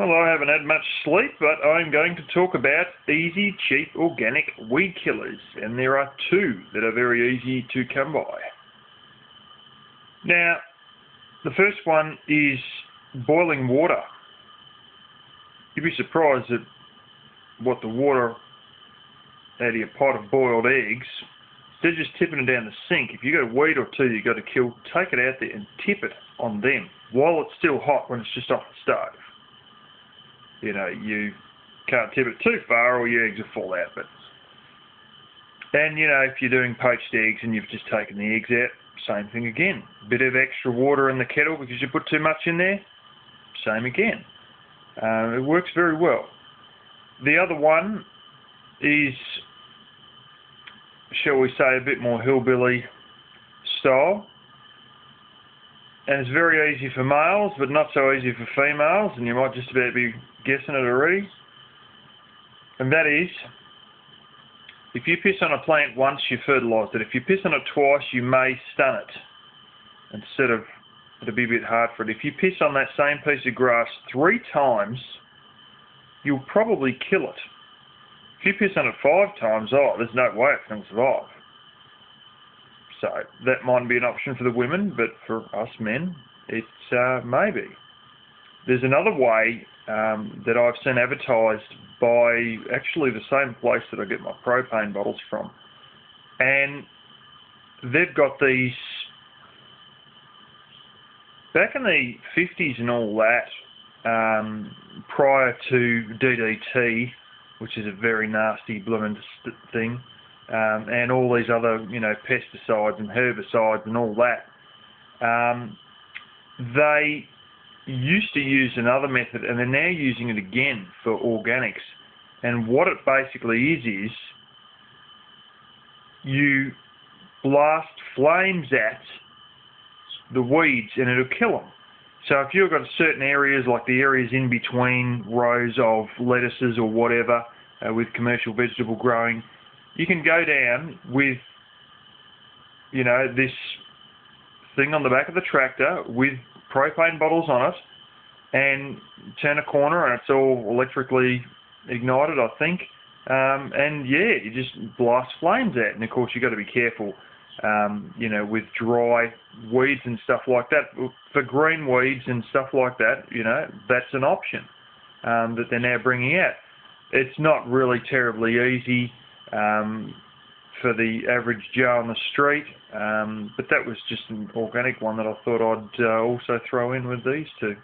Well, I haven't had much sleep, but I'm going to talk about easy, cheap, organic weed killers, and there are two that are very easy to come by. Now, the first one is boiling water. You'd be surprised at what the water out of your pot of boiled eggs, instead of just tipping it down the sink, if you've got a weed or two you've got to kill, take it out there and tip it on them while it's still hot when it's just off the stove. You know, you can't tip it too far or your eggs will fall out. And, you know, if you're doing poached eggs and you've just taken the eggs out, same thing again. Bit of extra water in the kettle because you put too much in there, same again. It works very well. The other one is, shall we say, a bit more hillbilly style. And it's very easy for males, but not so easy for females, and you might just about be guessing it already. And that is, if you piss on a plant once, you fertilise it. If you piss on it twice, you may stun it. Instead of, it'll be a bit hard for it. If you piss on that same piece of grass 3 times, you'll probably kill it. If you piss on it 5 times, oh, there's no way it's going to survive. So that might be an option for the women, but for us men, it's maybe. There's another way that I've seen advertised by actually the same place that I get my propane bottles from. And they've got these, back in the 50s and all that, prior to DDT, which is a very nasty blooming thing, and all these other, you know, pesticides and herbicides and all that, they used to use another method, and they're now using it again for organics. And what it basically is you blast flames at the weeds and it'll kill them. So if you've got certain areas, like the areas in between rows of lettuces or whatever, with commercial vegetable growing, you can go down with, you know, this thing on the back of the tractor with propane bottles on it, and turn a corner and it's all electrically ignited, I think. And yeah, you just blast flames out. And of course you've got to be careful, you know, with dry weeds and stuff like that. For green weeds and stuff like that, you know, that's an option that they're now bringing out. It's not really terribly easy for the average Joe on the street, but that was just an organic one that I thought I'd also throw in with these two.